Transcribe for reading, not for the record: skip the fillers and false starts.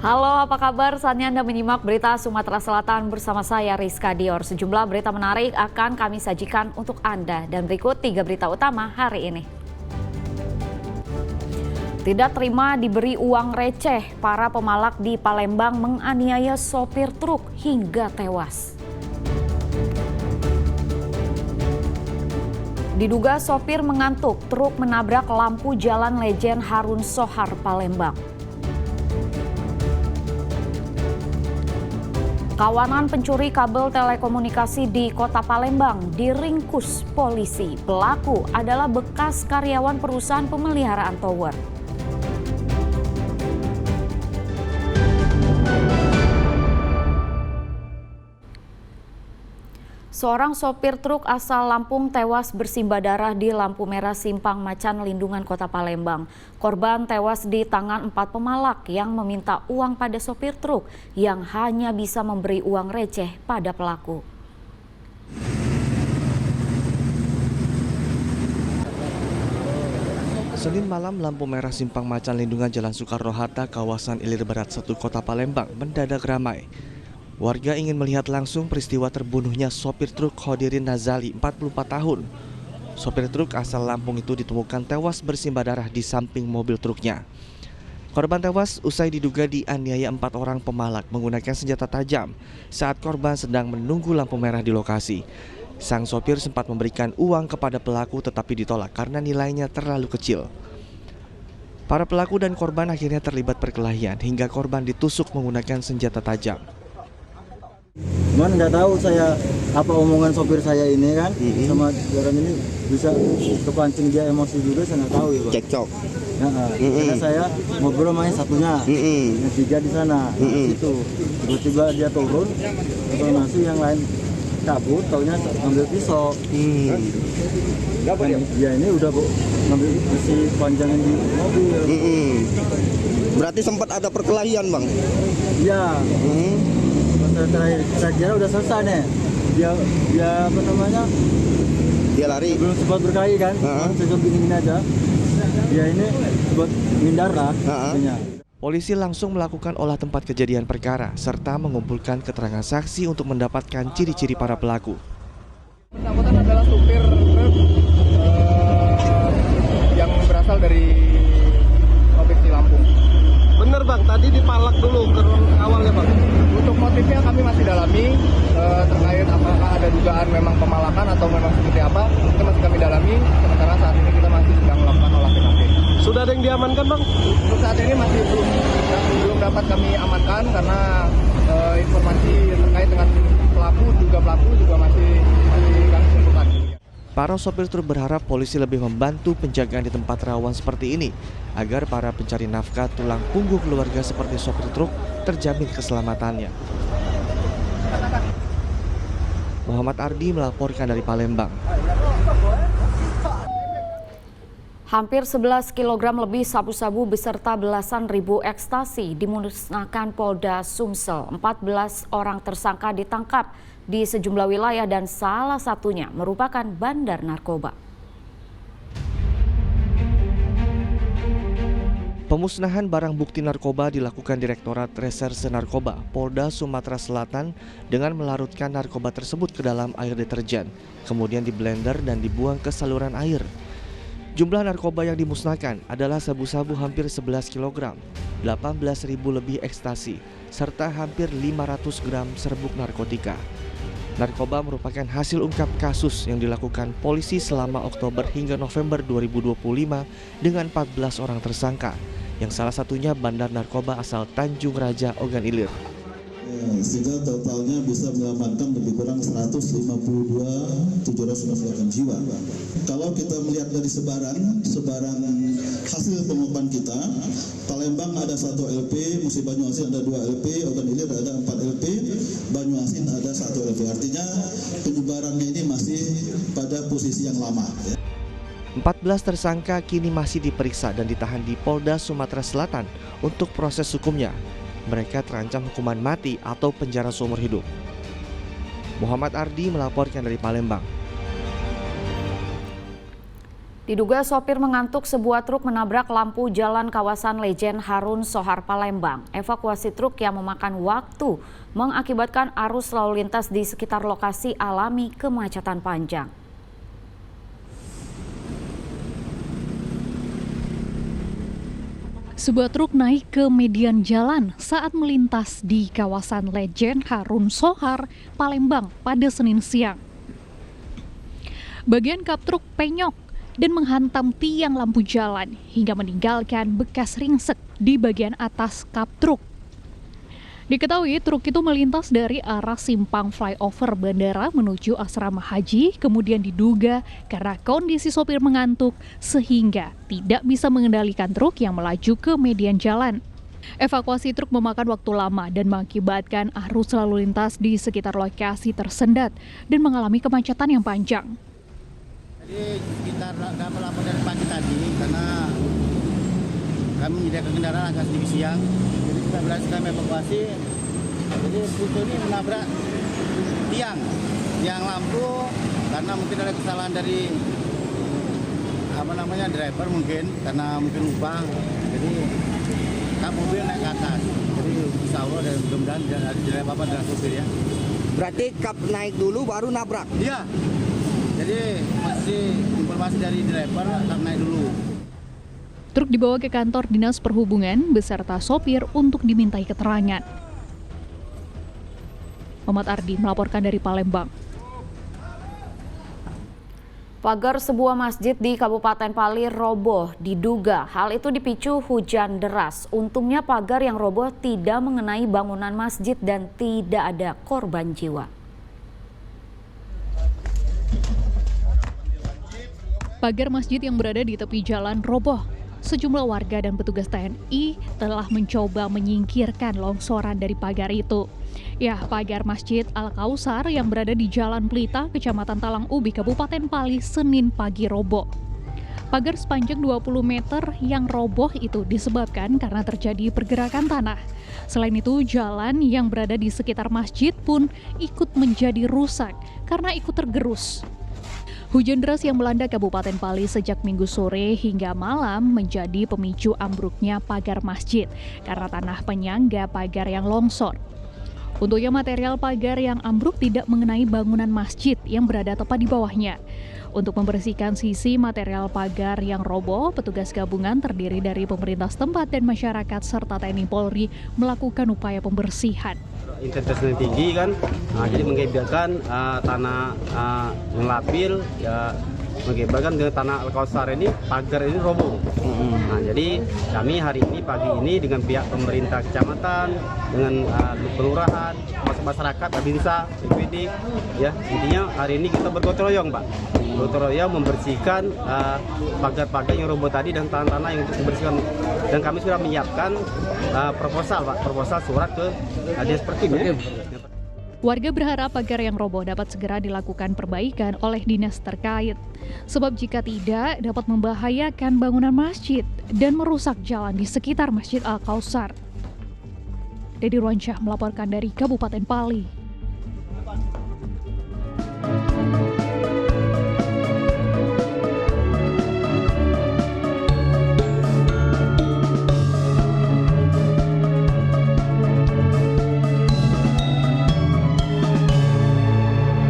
Halo, apa kabar? Saatnya Anda menyimak berita Sumatera Selatan bersama saya Rizka Dior. Sejumlah berita menarik akan kami sajikan untuk Anda. Dan berikut 3 berita utama hari ini. Tidak terima diberi uang receh, para pemalak di Palembang menganiaya sopir truk hingga tewas. Diduga sopir mengantuk, truk menabrak lampu jalan Lejen Harun Sohar, Palembang. Kawanan pencuri kabel telekomunikasi di Kota Palembang diringkus polisi. Pelaku adalah bekas karyawan perusahaan pemeliharaan tower. Seorang sopir truk asal Lampung tewas bersimbah darah di lampu merah Simpang Macan Lindungan Kota Palembang. Korban tewas di tangan 4 pemalak yang meminta uang pada sopir truk yang hanya bisa memberi uang receh pada pelaku. Senin malam, lampu merah Simpang Macan Lindungan Jalan Soekarno-Hatta, kawasan Ilir Barat 1 Kota Palembang mendadak ramai. Warga ingin melihat langsung peristiwa terbunuhnya sopir truk Khodirin Nazali, 44 tahun. Sopir truk asal Lampung itu ditemukan tewas bersimbah darah di samping mobil truknya. Korban tewas usai diduga dianiaya 4 orang pemalak menggunakan senjata tajam saat korban sedang menunggu lampu merah di lokasi. Sang sopir sempat memberikan uang kepada pelaku tetapi ditolak karena nilainya terlalu kecil. Para pelaku dan korban akhirnya terlibat perkelahian hingga korban ditusuk menggunakan senjata tajam. Cuman nggak tahu saya apa omongan sopir saya ini kan sama orang ini bisa kepancing dia emosi juga, saya nggak tahu ya Pak. Cekcok. Ya, karena saya ngobrol sama yang satunya, yang 3 di sana, situ tiba-tiba dia turun, informasi yang lain cabut, taunya ambil pisau. Dan dia ini udah ngambil besi panjangin di mobil. Berarti sempat ada perkelahian, Bang? Iya. Terakhir saya kira udah selesai nih. Dia apa namanya? Dia lari. Belum sempat berkelahi kan? Saya cuma gini aja. Dia ini sempat mindar lah. Polisi langsung melakukan olah tempat kejadian perkara serta mengumpulkan keterangan saksi untuk mendapatkan ciri-ciri para pelaku. Bersangkutan adalah supir truk yang berasal dari provinsi Lampung. Bener, Bang, tadi dipalak dulu ke awalnya, Bang. Untuk motifnya kami masih dalami, terkait apakah ada dugaan memang pemalakan atau memang seperti apa, itu masih kami dalami. Sementara saat ini kita masih sedang melakukan olah TKP. Sudah ada yang diamankan, Bang? Untuk saat ini masih belum dapat kami amankan karena informasi terkait dengan pelaku juga masih kami kumpulkan. Para sopir truk berharap polisi lebih membantu penjagaan di tempat rawan seperti ini agar para pencari nafkah tulang punggung keluarga seperti sopir truk terjamin keselamatannya. Muhammad Ardi melaporkan dari Palembang. Hampir 11 kg lebih sabu-sabu beserta belasan ribu ekstasi dimusnahkan Polda Sumsel. 14 orang tersangka ditangkap di sejumlah wilayah dan salah satunya merupakan bandar narkoba. Pemusnahan barang bukti narkoba dilakukan Direktorat Reserse Narkoba Polda Sumatera Selatan dengan melarutkan narkoba tersebut ke dalam air deterjen, kemudian diblender dan dibuang ke saluran air. Jumlah narkoba yang dimusnahkan adalah sabu-sabu hampir 11 kg, 18.000 lebih ekstasi, serta hampir 500 gram serbuk narkotika. Narkoba merupakan hasil ungkap kasus yang dilakukan polisi selama Oktober hingga November 2025 dengan 14 orang tersangka, yang salah satunya bandar narkoba asal Tanjung Raja, Ogan Ilir. Sehingga totalnya bisa menyelamatkan lebih kurang 152.798 jiwa. Kalau kita melihat dari sebaran hasil pengukuran kita, Palembang ada 1 LP, Musi Banyuasin ada 2 LP, Ogan Ilir ada 4 LP, Banyuasin ada 1 LP. Artinya penyebarannya ini masih pada posisi yang lama. 14 tersangka kini masih diperiksa dan ditahan di Polda Sumatera Selatan untuk proses hukumnya. Mereka terancam hukuman mati atau penjara seumur hidup. Muhammad Ardi melaporkan dari Palembang. Diduga sopir mengantuk, sebuah truk menabrak lampu jalan kawasan Lejen Harun Sohar Palembang. Evakuasi truk yang memakan waktu mengakibatkan arus lalu lintas di sekitar lokasi alami kemacetan panjang. Sebuah truk naik ke median jalan saat melintas di kawasan Lejen Harun Sohar Palembang pada Senin siang. Bagian kap truk penyok dan menghantam tiang lampu jalan hingga meninggalkan bekas ringsek di bagian atas kap truk. Diketahui truk itu melintas dari arah simpang flyover bandara menuju asrama haji, kemudian diduga karena kondisi sopir mengantuk sehingga tidak bisa mengendalikan truk yang melaju ke median jalan. Evakuasi truk memakan waktu lama dan mengakibatkan arus lalu lintas di sekitar lokasi tersendat dan mengalami kemacetan yang panjang. Jadi sekitar jam 8 dari pagi tadi, karena kami menyediakan kendaraan agak sedikit siang, jadi kita berhasil kami evakuasi. Jadi truk ini menabrak tiang lampu karena mungkin ada kesalahan dari driver mungkin, karena mungkin lupa. Jadi kap mobil naik ke atas. Jadi insya Allah dan mudah-mudahan tidak apa-apa dengan sopir ya. Berarti kap naik dulu baru nabrak? Iya. Jadi masih informasi dari driver akan naik dulu. Truk dibawa ke kantor Dinas Perhubungan beserta sopir untuk dimintai keterangan. Muhammad Ardi melaporkan dari Palembang. Pagar sebuah masjid di Kabupaten Pali roboh, diduga hal itu dipicu hujan deras. Untungnya pagar yang roboh tidak mengenai bangunan masjid dan tidak ada korban jiwa. Pagar masjid yang berada di tepi jalan roboh. Sejumlah warga dan petugas TNI telah mencoba menyingkirkan longsoran dari pagar itu. Ya, pagar Masjid Al-Kausar yang berada di Jalan Pelita, Kecamatan Talang Ubi, Kabupaten Pali, Senin pagi roboh. Pagar sepanjang 20 meter yang roboh itu disebabkan karena terjadi pergerakan tanah. Selain itu, jalan yang berada di sekitar masjid pun ikut menjadi rusak karena ikut tergerus. Hujan deras yang melanda Kabupaten Pali sejak Minggu sore hingga malam menjadi pemicu ambruknya pagar masjid karena tanah penyangga pagar yang longsor. Untungnya material pagar yang ambruk tidak mengenai bangunan masjid yang berada tepat di bawahnya. Untuk membersihkan sisi material pagar yang roboh, petugas gabungan terdiri dari pemerintah setempat dan masyarakat serta TNI Polri melakukan upaya pembersihan. Intensitasnya tinggi kan, jadi mengakibatkan tanah yang labil, ya mengakibatkan dengan tanah Al-Kausar ini pagar ini roboh. Nah, jadi kami hari ini pagi ini dengan pihak pemerintah kecamatan, dengan kelurahan, masyarakat, Babinsa, BPD, ya intinya hari ini kita bergotong royong, Pak. Bergotong royong membersihkan pagar-pagar yang roboh tadi dan tanah-tanah yang dibersihkan. Dan kami sudah menyiapkan proposal, Pak, proposal surat ke Dinas Perhubungan. Warga berharap pagar yang roboh dapat segera dilakukan perbaikan oleh dinas terkait. Sebab jika tidak, dapat membahayakan bangunan masjid dan merusak jalan di sekitar Masjid Al-Kausar. Dedi Ruansyah melaporkan dari Kabupaten Pali.